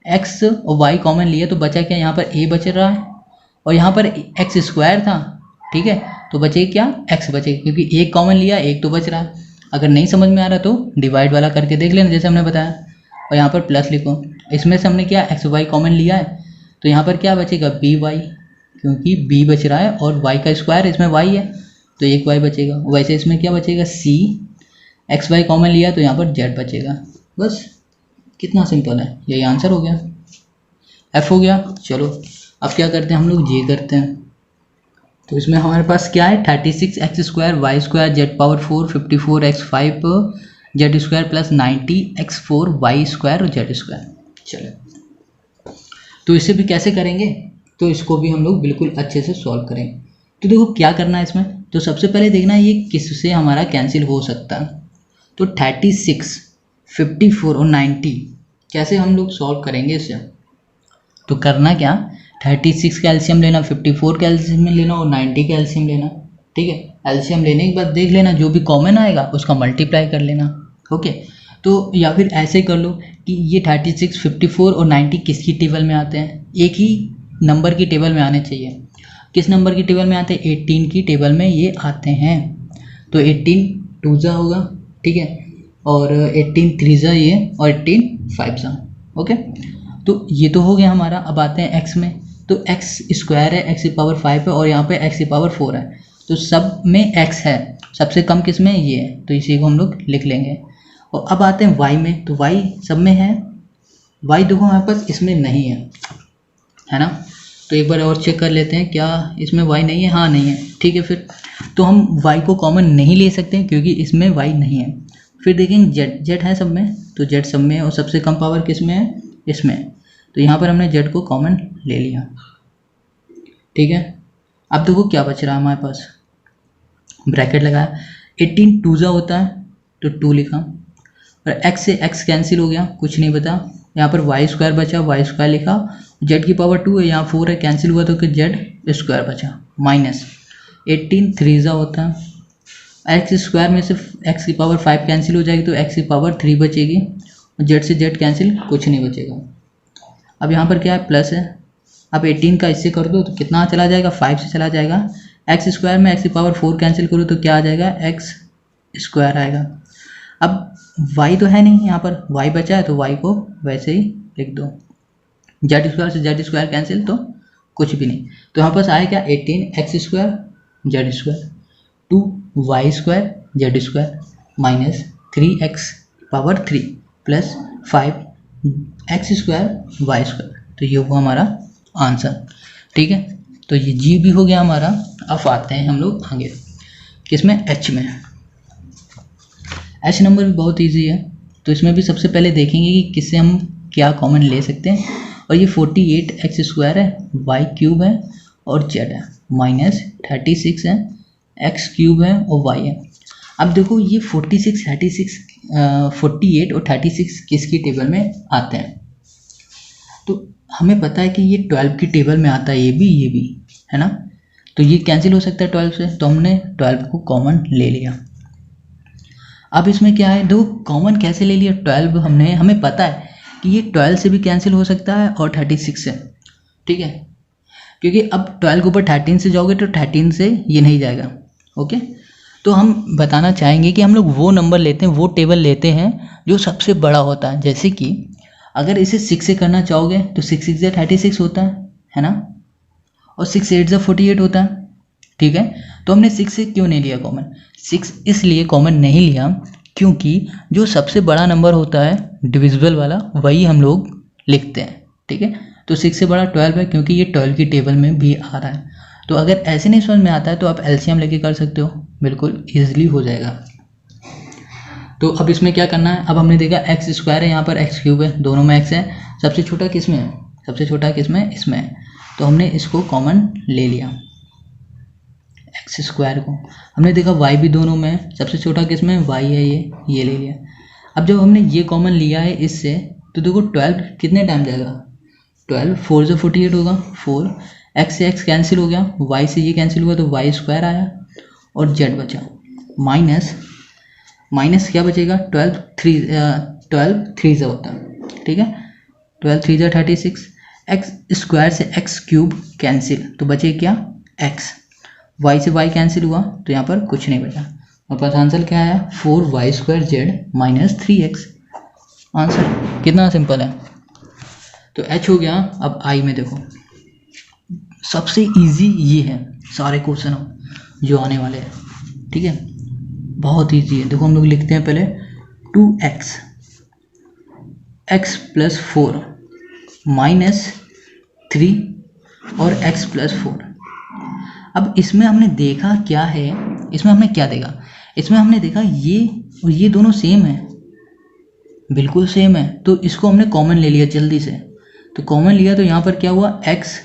एक्स और वाई कॉमन लिया तो बचा क्या, यहाँ पर ए बच रहा है और यहाँ पर x² था, ठीक है। तो बचेगा क्या, x बचेगा, क्योंकि एक कॉमन लिया, एक तो बच रहा है। अगर नहीं समझ में आ रहा तो डिवाइड वाला करके देख लेना जैसे हमने बताया, और यहाँ पर प्लस लिखो। इसमें से हमने क्या एक्स वाई कॉमन लिया है, तो यहाँ पर क्या बचेगा बी वाई, क्योंकि b बच रहा है और y का स्क्वायर इसमें y है, तो एक y बचेगा। वैसे इसमें क्या बचेगा c, एक्स वाई कॉमन लिया तो यहाँ पर z बचेगा। बस कितना सिंपल है, यही आंसर हो गया, f हो गया। चलो अब क्या करते हैं हम लोग, ये करते हैं। तो इसमें हमारे पास क्या है 36x² y² z⁴ 54x5 z² plus 90x4 y² और z²। चलो तो इसे भी कैसे करेंगे, तो इसको भी हम लोग बिल्कुल अच्छे से सॉल्व करेंगे। तो देखो क्या करना है इसमें, तो सबसे पहले देखना है ये किससे हमारा कैंसिल हो सकता है। तो 36, 54 और 90 कैसे हम लोग सॉल्व करेंगे इसे। तो करना क्या, 36 का एलसीएम लेना, 54 का एलसीएम लेना और 90 का एलसीएम लेना, ठीक है। एलसीएम लेने के बाद देख लेना जो भी कॉमन आएगा उसका मल्टीप्लाई कर लेना, ओके। तो या फिर ऐसे कर लो कि ये 36, 54 और 90 किसकी टेबल में आते हैं, एक ही नंबर की टेबल में आने चाहिए। किस नंबर की टेबल में आते हैं, 18 की टेबल में ये आते हैं। तो 18 2 होगा, ठीक है, और 18 3 ये और 18 5 ओके। तो ये तो हो गया हमारा। अब आते हैं एक्स में, तो x² है, x⁵ है और यहाँ पे x⁴ है, तो सब में x है, सबसे कम किस में ये है, तो इसी को हम लोग लिख लेंगे। और अब आते हैं y में, तो y सब में है, y देखो हमारे पास इसमें नहीं है ना। तो एक बार और चेक कर लेते हैं क्या इसमें y नहीं है, हाँ नहीं है, ठीक है। फिर तो हम y को कॉमन नहीं ले सकते क्योंकि इसमें y नहीं है। फिर देखेंगे z है सब में, तो z सब में है और सबसे कम पावर किस में है, इसमें, तो यहाँ पर हमने z को कॉमन ले लिया, ठीक है। अब देखो क्या बच रहा है हमारे पास, ब्रैकेट लगाया, 18 2 होता है तो 2 लिखा, और x से x कैंसिल हो गया, कुछ नहीं बता, यहाँ पर y² बचा, y² लिखा, z की पावर 2 है, यहाँ 4 है, कैंसिल हुआ तो z² बचा, माइनस 18 3 होता है, x² में से x की पावर 5 कैंसिल हो जाएगी तो x की पावर 3 बचेगी, और z से z कैंसिल, कुछ नहीं बचेगा। अब यहाँ पर क्या है, प्लस है। अब 18 का इससे कर दो तो कितना चला जाएगा, 5 से चला जाएगा। x² में x की पावर 4 कैंसिल करो तो क्या आ जाएगा, x² आएगा। अब y तो है नहीं, यहाँ पर y बचा है तो y को वैसे ही लिख दो, z² से z² कैंसिल तो कुछ भी नहीं, तो यहाँ पर आया क्या 18x² z² 2y² z² minus 3x⁴ plus 5x² y², तो ये हुआ हमारा आंसर, ठीक है। तो ये जी भी हो गया हमारा। अब आते हैं हम लोग आगे किसमें, एच में। एच नंबर भी बहुत इजी है, तो इसमें भी सबसे पहले देखेंगे कि किससे हम क्या कॉमन ले सकते हैं। और ये 48x² है, y³ है और z है, माइनस 36 है, x³ है और y है। अब देखो ये 46, 36, 48 और 36 किसकी टेबल में आते हैं, तो हमें पता है कि ये 12 की टेबल में आता है, ये भी है ना, तो ये कैंसिल हो सकता है 12 से, तो हमने 12 को कॉमन ले लिया। अब इसमें क्या है, दो कॉमन कैसे ले लिया, 12 हमें पता है कि ये 12 से भी कैंसिल हो सकता है और 36 से, ठीक है, क्योंकि अब 12 के ऊपर 13 से जाओगे तो 13 से ये नहीं जाएगा। ओके, तो हम बताना चाहेंगे कि हम लोग वो नंबर लेते हैं, वो टेबल लेते हैं जो सबसे बड़ा होता है। जैसे कि अगर इसे 6 से करना चाहोगे तो 6 6 36 होता है ना, और 6 8 48 होता है, ठीक है। तो हमने 6 से क्यों नहीं लिया कॉमन, 6 इसलिए कॉमन नहीं लिया क्योंकि जो सबसे बड़ा नंबर होता है डिविजिबल वाला वही हम लोग लिखते हैं, ठीक है। तो 6 से बड़ा 12 है क्योंकि ये 12 की टेबल में भी आ रहा है। तो अगर ऐसे नहीं समझ में आता है तो आप एलसीएम लेके कर सकते हो, बिल्कुल ईजिली हो जाएगा। तो अब इसमें क्या करना है, अब हमने देखा एक्स स्क्वायर है, यहाँ पर एक्स क्यूब है, दोनों में एक्स है, सबसे छोटा किस में है, सबसे छोटा किस में, इसमें है। तो हमने इसको कॉमन ले लिया, एक्स स्क्वायर को। हमने देखा वाई भी दोनों में है, सबसे छोटा किस में, वाई है, ये ले लिया। अब जब हमने ये कॉमन लिया है इससे, तो देखो 12 कितने टाइम जाएगा, 12 4 से 48 होगा, 4 एक्स से एक्स कैंसिल हो गया, वाई से ये कैंसिल हुआ तो वाई स्क्वायर आया, और जेड बचा, माइनस क्या बचेगा, 12 3 से होता है, ठीक है, 12 3 जा 36, एक्स स्क्वायर से एक्स क्यूब कैंसिल तो बचे क्या, एक्स, वाई से वाई कैंसिल हुआ तो यहाँ पर कुछ नहीं बचा, और पास आंसर क्या आया, 4y square Z minus 3x। Answer कितना सिंपल है। तो h हो गया। अब i में देखो, सबसे इजी ये है सारे क्वेश्चन जो आने वाले हैं, ठीक है, बहुत इजी है। देखो हम लोग लिखते हैं पहले 2x x प्लस 4 माइनस 3 और x प्लस 4। अब इसमें हमने देखा क्या है, इसमें हमने क्या देखा, इसमें हमने देखा ये और ये दोनों सेम है, बिल्कुल सेम है, तो इसको हमने कॉमन ले लिया जल्दी से। तो कॉमन लिया तो यहाँ पर क्या हुआ, x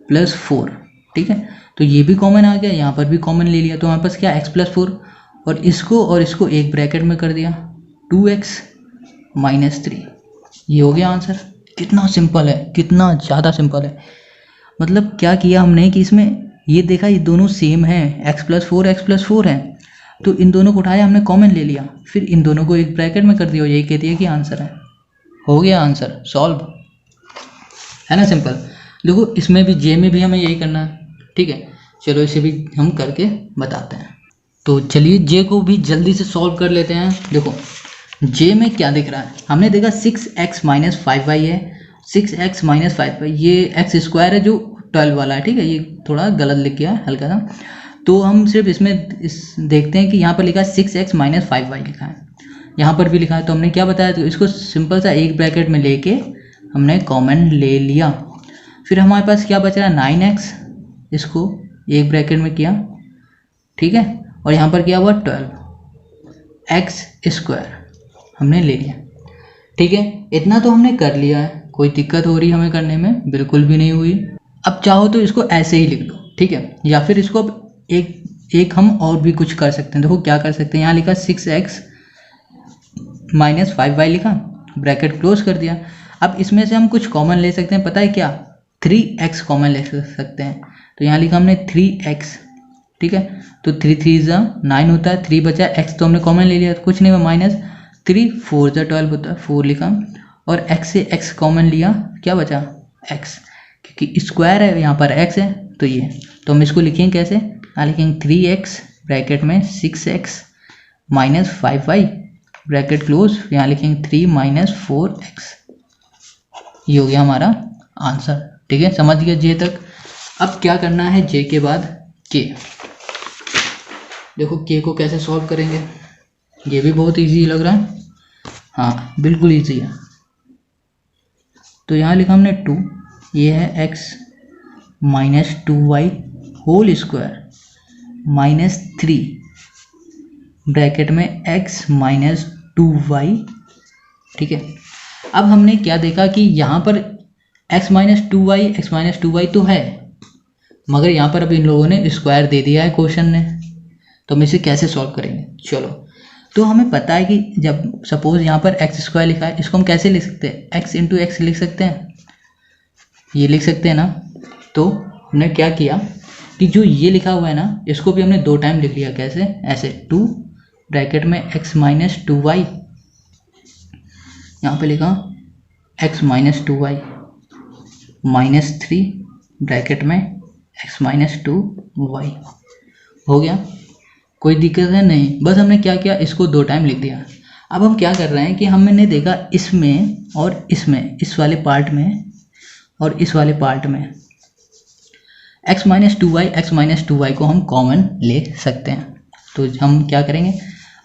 प्लस 4, ठीक है, तो ये भी कॉमन आ गया, यहाँ पर भी कॉमन ले लिया, तो हमारे पास क्या, x प्लस 4, और इसको एक ब्रैकेट में कर दिया, 2x माइनस 3, ये हो गया आंसर। कितना सिंपल है, कितना ज़्यादा सिंपल है। मतलब क्या किया हमने कि इसमें ये देखा ये दोनों सेम है, x प्लस 4 है, तो इन दोनों को उठाया हमने कॉमन ले लिया, फिर इन दोनों को एक ब्रैकेट में कर दिया, यही कह दिया कि आंसर है, हो गया आंसर सॉल्व, है ना, सिंपल। देखो इसमें भी जे में भी हमें यही करना है, ठीक है, चलो इसे भी हम करके बताते हैं। तो चलिए जे को भी जल्दी से सॉल्व कर लेते हैं। देखो जे में क्या दिख रहा है, हमने देखा 6x माइनस 5y है, 6x माइनस 5y, ये एक्स स्क्वायर है जो 12 वाला है, ठीक है, ये थोड़ा गलत लिख गया हल्का सा। तो हम सिर्फ इसमें देखते हैं कि यहाँ पर लिखा है 6x माइनस 5y लिखा है, यहाँ पर भी लिखा है, तो हमने क्या बताया, तो इसको सिंपल सा एक ब्रैकेट में लेके हमने कॉमन ले लिया। फिर हमारे पास क्या बच रहा है, 9x, इसको एक ब्रैकेट में किया, ठीक है, और यहाँ पर क्या हुआ 12x स्क्वायर हमने ले लिया, ठीक है। इतना तो हमने कर लिया है, कोई दिक्कत हो रही हमें करने में, बिल्कुल भी नहीं हुई। अब चाहो तो इसको ऐसे ही लिख लो, ठीक है, या फिर इसको एक हम और भी कुछ कर सकते हैं। देखो क्या कर सकते हैं, यहाँ लिखा 6x माइनस 5y लिखा, ब्रैकेट क्लोज कर दिया। अब इसमें से हम कुछ कॉमन ले सकते हैं, पता है क्या, 3x कॉमन ले सकते हैं, तो यहाँ लिखा हमने 3x, ठीक है, तो 3 3 9 होता है, 3 बचा, x तो हमने कॉमन ले लिया, तो कुछ नहीं हुआ, माइनस 3 4 12 होता है, 4 लिखा, और x से x कॉमन लिया, क्या बचा, x, क्योंकि स्क्वायर है यहाँ पर x है, तो ये, तो हम इसको लिखेंगे कैसे, यहाँ लिखेंगे 3x ब्रैकेट में 6x minus 5y bracket close, यहाँ लिखेंगे 3 माइनस 4x, ये हो गया हमारा आंसर, ठीक है, समझ गया जे तक। अब क्या करना है जे के बाद के, देखो के को कैसे सॉल्व करेंगे, ये भी बहुत इजी लग रहा है, हाँ बिल्कुल इजी है। तो यहाँ लिखा हमने 2, ये है x minus 2y whole square minus 3 bracket में x माइनस 2y, ठीक है। अब हमने क्या देखा कि यहाँ पर x माइनस 2y तो है, मगर यहाँ पर अब इन लोगों ने स्क्वायर दे दिया है क्वेश्चन ने, तो हम इसे कैसे सॉल्व करेंगे। चलो, तो हमें पता है कि जब सपोज यहाँ पर एक्स स्क्वायर लिखा है, इसको हम कैसे लिख सकते हैं, एक्स इंटू एक्स लिख सकते हैं, ये लिख सकते हैं ना। तो हमने क्या किया कि जो ये लिखा हुआ है ना, इसको भी हमने 2 टाइम लिख लिया, कैसे, ऐसे 2 ब्रैकेट में x माइनस 2y, यहाँ पे लिखा x minus 2y minus 3 bracket में x माइनस 2y। हो गया, कोई दिक्कत है नहीं। बस हमने क्या किया, इसको 2 टाइम लिख दिया। अब हम क्या कर रहे हैं कि हमने देखा इसमें और इसमें, इस वाले पार्ट में और इस वाले पार्ट में x माइनस 2y को हम कॉमन ले सकते हैं। तो हम क्या करेंगे,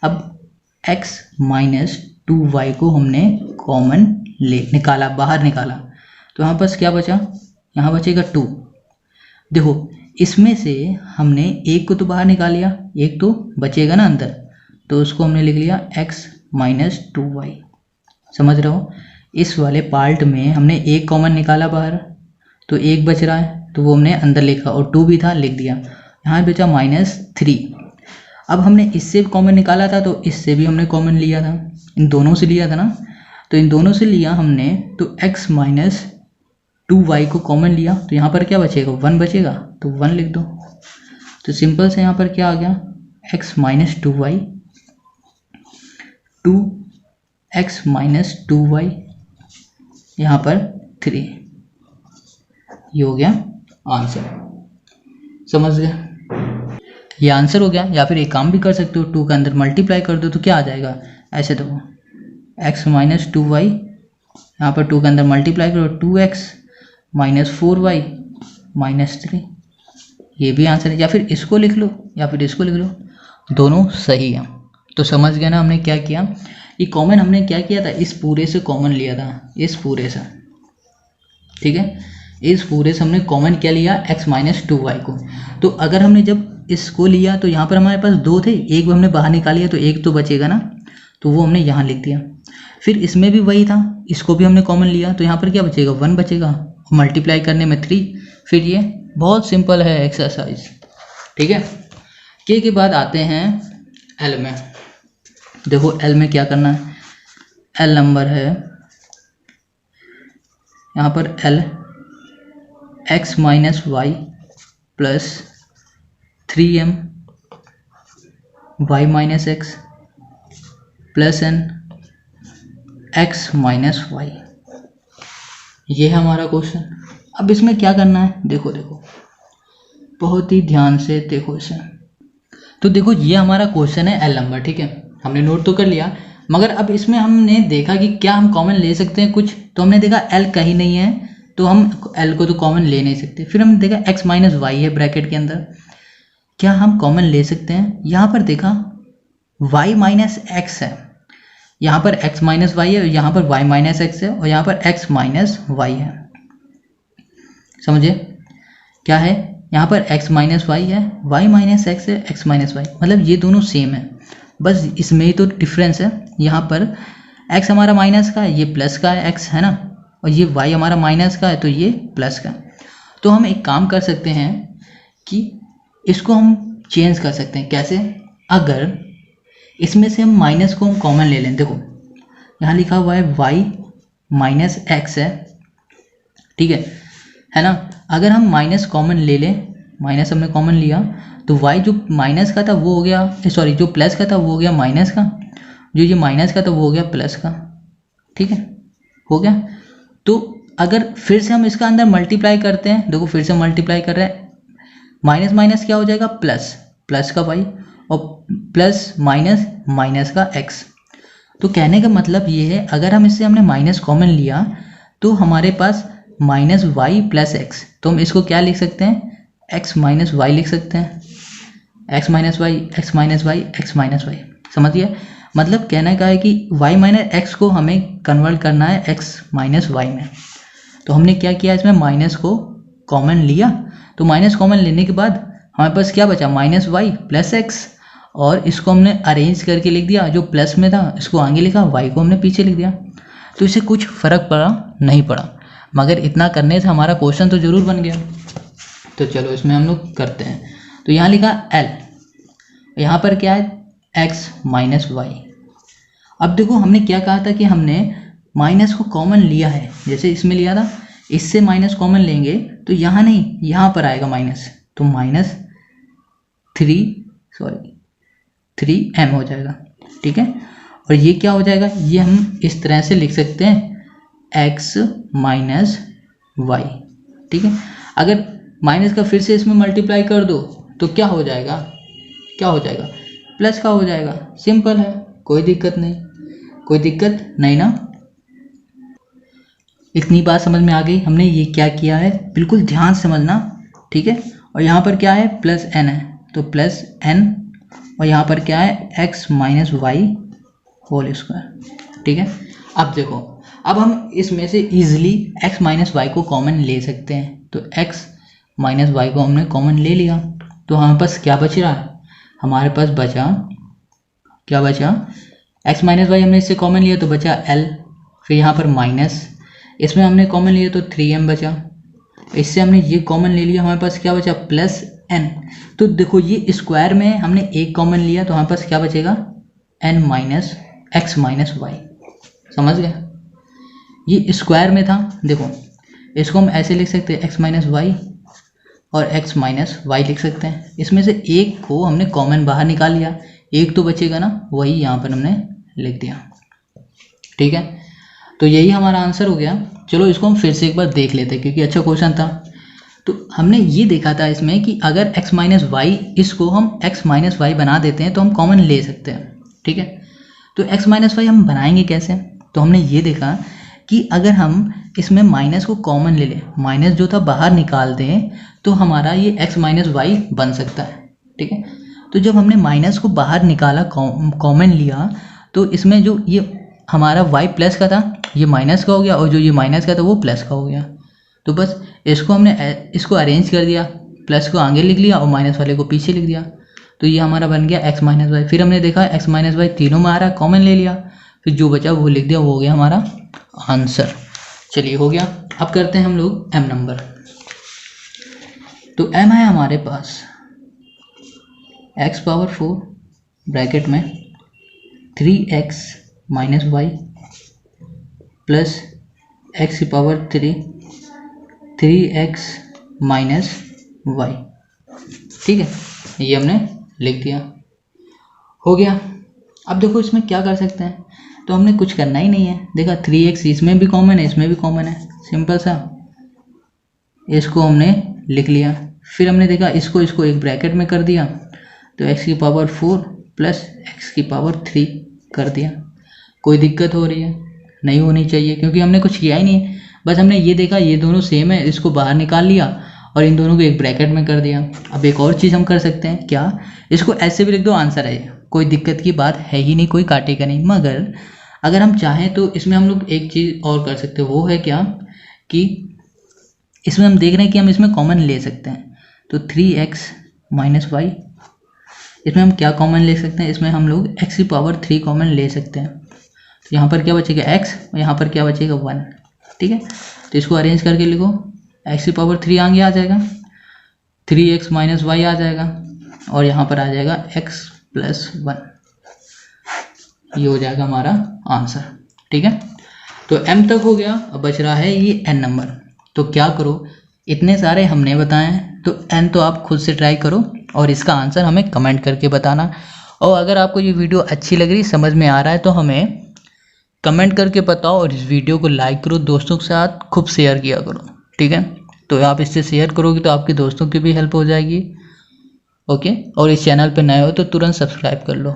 अब x माइनस 2y को हमने कॉमन निकाला, बाहर निकाला, तो यहाँ पास क्या बचा, यहाँ बचेगा 2। देखो इसमें से हमने एक को तो बाहर निकाल लिया, एक तो बचेगा ना अंदर, तो उसको हमने लिख लिया x माइनस 2y। समझ रहे हो, इस वाले पार्ट में हमने एक कॉमन निकाला बाहर, तो एक बच रहा है, तो वो हमने अंदर लिखा, और 2 भी था लिख दिया। यहाँ बचा माइनस 3। अब हमने इससे कॉमन निकाला था, तो इससे भी हमने कॉमन लिया था, इन दोनों से लिया था ना, तो इन दोनों से लिया हमने, तो x माइनस 2y को कॉमन लिया, तो यहाँ पर क्या बचेगा, 1 बचेगा, तो 1 लिख दो। तो सिंपल से यहाँ पर क्या आ गया, x minus 2y 2x minus 2y, यहाँ पर 3। ये हो गया आंसर। समझ गए, ये आंसर हो गया। या फिर एक काम भी कर सकते हो, 2 के अंदर मल्टीप्लाई कर दो तो क्या आ जाएगा, ऐसे देखो x माइनस 2y, यहाँ पर 2 के अंदर मल्टीप्लाई करो, 2x माइनस 4y माइनस 3, ये भी आंसर है। या फिर इसको लिख लो या फिर इसको लिख लो, दोनों सही है। तो समझ गए ना हमने क्या किया, ये कॉमन हमने क्या किया था, इस पूरे से कॉमन लिया था, इस पूरे से, ठीक है, इस पूरे से हमने कॉमन क्या लिया, x माइनस 2y को। तो अगर हमने जब इसको लिया तो यहाँ पर हमारे पास 2 थे, एक हमने बाहर निकाल लिया, तो एक तो बचेगा ना, तो वो हमने यहाँ लिख दिया। फिर इसमें भी वही था, इसको भी हमने कॉमन लिया, तो यहाँ पर क्या बचेगा, 1 बचेगा, मल्टीप्लाई करने में 3। फिर ये बहुत सिंपल है एक्सरसाइज, ठीक है। के बाद आते हैं एल में। देखो एल में क्या करना है, एल नंबर है यहाँ पर L x minus y plus 3m y minus x plus n x minus y. ये है हमारा क्वेश्चन। अब इसमें क्या करना है, देखो बहुत ही ध्यान से देखो इसे। तो देखो ये हमारा क्वेश्चन है एल नंबर, ठीक है, हमने नोट तो कर लिया, मगर अब इसमें हमने देखा कि क्या हम कॉमन ले सकते हैं कुछ, तो हमने देखा एल कहीं नहीं है, तो हम एल को तो कॉमन ले नहीं सकते। फिर हमने देखा x माइनस वाई है ब्रैकेट के अंदर, क्या हम कॉमन ले सकते हैं। यहाँ पर देखा y माइनस एक्स है, यहाँ पर x माइनस वाई है, यहाँ पर y माइनस एक्स है, और यहाँ पर x माइनस वाई है। समझे क्या है, यहाँ पर x माइनस वाई है, y माइनस एक्स है, x माइनस वाई, मतलब ये दोनों सेम है, बस इसमें ही तो डिफरेंस है। यहाँ पर x हमारा माइनस का है, ये प्लस का है x, है ना, और ये y हमारा माइनस का है, तो ये प्लस का। तो हम एक काम कर सकते हैं कि इसको हम चेंज कर सकते हैं। कैसे, अगर इसमें से हम माइनस को हम कॉमन ले लें, देखो यहाँ लिखा हुआ है y माइनस एक्स है, ठीक है ना। अगर हम माइनस कॉमन ले लें, माइनस हमने कॉमन लिया, तो y जो माइनस का था वो हो गया, सॉरी जो प्लस का था वो हो गया माइनस का, जो ये माइनस का था वो हो गया प्लस का, ठीक है, हो गया। तो अगर फिर से हम इसका अंदर मल्टीप्लाई करते हैं, देखो फिर से मल्टीप्लाई कर रहे हैं, माइनस माइनस क्या हो जाएगा, प्लस, प्लस का y और प्लस माइनस माइनस का x। तो कहने का मतलब ये है, अगर हम इससे हमने माइनस कॉमन लिया तो हमारे पास माइनस वाई प्लस एक्स, तो हम इसको क्या लिख सकते हैं, x माइनस वाई लिख सकते हैं, x minus y, x minus y, x minus y. समझिए, मतलब कहने का है कि y माइनस एक्स को हमें कन्वर्ट करना है x माइनस वाई में। तो हमने क्या किया, इसमें माइनस को कॉमन लिया, तो माइनस कॉमन लेने के बाद हमारे पास क्या बचा, माइनस वाई प्लस एक्स, और इसको हमने अरेंज करके लिख दिया, जो प्लस में था इसको आगे लिखा, y को हमने पीछे लिख दिया। तो इससे कुछ फ़र्क पड़ा नहीं पड़ा, मगर इतना करने से हमारा क्वेश्चन तो ज़रूर बन गया। तो चलो इसमें हम लोग करते हैं। तो यहाँ लिखा l, यहाँ पर क्या है, x माइनस वाई। अब देखो हमने क्या कहा था कि हमने माइनस को कॉमन लिया है, जैसे इसमें लिया था, इससे माइनस कॉमन लेंगे तो यहाँ नहीं यहाँ पर आएगा माइनस, तो माइनस 3, सॉरी 3m हो जाएगा, ठीक है। और ये क्या हो जाएगा, ये हम इस तरह से लिख सकते हैं x माइनस वाई, ठीक है। अगर माइनस का फिर से इसमें मल्टीप्लाई कर दो तो क्या हो जाएगा, क्या हो जाएगा, प्लस का हो जाएगा। सिंपल है, कोई दिक्कत नहीं, कोई दिक्कत नहीं ना। इतनी बात समझ में आ गई। हमने ये क्या किया है, बिल्कुल ध्यान से समझना, ठीक है। और यहाँ पर क्या है, प्लस n है, तो प्लस n, और यहाँ पर क्या है, x minus y whole square, ठीक है। अब देखो, अब हम इसमें से इजीली x माइनस वाई को कॉमन ले सकते हैं। तो x माइनस वाई को हमने कॉमन ले लिया, तो हमारे पास क्या बच रहा है, हमारे पास बचा, क्या बचा, x माइनस वाई हमने इससे कॉमन लिया तो बचा l, फिर यहाँ पर माइनस, इसमें हमने कॉमन लिया तो 3m बचा, इससे हमने ये कॉमन ले लिया, हमारे पास क्या बचा, प्लस n। तो देखो ये स्क्वायर में हमने एक कॉमन लिया तो हमारे पास क्या बचेगा, n minus x minus y, समझ गए। ये स्क्वायर में था, देखो इसको हम ऐसे लिख सकते हैं x माइनस वाई और x माइनस वाई लिख सकते हैं। इसमें से एक को हमने कॉमन बाहर निकाल लिया, एक तो बचेगा ना, वही यहाँ पर हमने लिख दिया, ठीक है। तो यही हमारा आंसर हो गया। चलो इसको हम फिर से एक बार देख लेते हैं क्योंकि अच्छा क्वेश्चन था। तो हमने ये देखा था इसमें कि अगर x माइनस वाई, इसको हम x माइनस वाई बना देते हैं तो हम कॉमन ले सकते हैं, ठीक है। तो x माइनस वाई हम बनाएंगे कैसे, तो हमने ये देखा कि अगर हम इसमें माइनस को कॉमन ले लें, माइनस जो था बाहर निकाल दें, तो हमारा ये x माइनस वाई बन सकता है, ठीक है। तो जब हमने माइनस को बाहर निकाला, कॉमन लिया, तो इसमें जो ये हमारा y प्लस का था ये माइनस का हो गया, और जो ये माइनस का था वो प्लस का हो गया। तो बस इसको हमने इसको अरेंज कर दिया, प्लस को आगे लिख लिया और माइनस वाले को पीछे लिख दिया, तो ये हमारा बन गया x माइनस वाई। फिर हमने देखा x माइनस वाई तीनों में आ रहा है, कॉमन ले लिया, फिर जो बचा वो लिख दिया, वो हो गया हमारा आंसर। चलिए हो गया। अब करते हैं हम लोग m नंबर। तो m है हमारे पास x पावर 4 ब्रैकेट में 3x minus y plus x की पावर 3x माइनस वाई, ठीक है। ये हमने लिख दिया, हो गया। अब देखो इसमें क्या कर सकते हैं, तो हमने कुछ करना ही नहीं है। देखा 3x इसमें भी कॉमन है, इसमें भी कॉमन है, सिंपल सा, इसको हमने लिख लिया। फिर हमने देखा इसको एक ब्रैकेट में कर दिया, तो x की पावर 4 प्लस x की पावर 3 कर दिया। कोई दिक्कत हो रही है, नहीं होनी चाहिए क्योंकि हमने कुछ किया ही नहीं है, बस हमने ये देखा ये दोनों सेम है, इसको बाहर निकाल लिया और इन दोनों को एक ब्रैकेट में कर दिया। अब एक और चीज़ हम कर सकते हैं, क्या, इसको ऐसे भी लिख दो, आंसर है, कोई दिक्कत की बात है ही नहीं, कोई काटेगा नहीं। मगर अगर हम चाहें तो इसमें हम लोग एक चीज़ और कर सकते हैं, वो है क्या, कि इसमें हम देख रहे हैं कि हम इसमें कॉमन ले सकते हैं। तो 3x माइनस वाई, इसमें हम क्या कॉमन ले सकते हैं, इसमें हम लोग x की पावर 3 कॉमन ले सकते हैं। तो यहाँ पर क्या बचेगा x, और यहाँ पर क्या बचेगा 1, ठीक है। तो इसको अरेंज करके लिखो, x की पावर 3 आगे आ जाएगा, 3x माइनस वाई आ जाएगा, और यहाँ पर आ जाएगा x प्लस 1, ये हो जाएगा हमारा आंसर, ठीक है। तो m तक हो गया, अब बच रहा है ये n नंबर। तो क्या करो, इतने सारे हमने बताए हैं, तो n तो आप खुद से ट्राई करो और इसका आंसर हमें कमेंट करके बताना। और अगर आपको ये वीडियो अच्छी लग रही, समझ में आ रहा है, तो हमें कमेंट करके बताओ, और इस वीडियो को लाइक करो, दोस्तों के साथ खूब शेयर किया करो, ठीक है। तो आप इससे शेयर करोगे तो आपके दोस्तों की भी हेल्प हो जाएगी, ओके। और इस चैनल पर नए हो तो तुरंत सब्सक्राइब कर लो।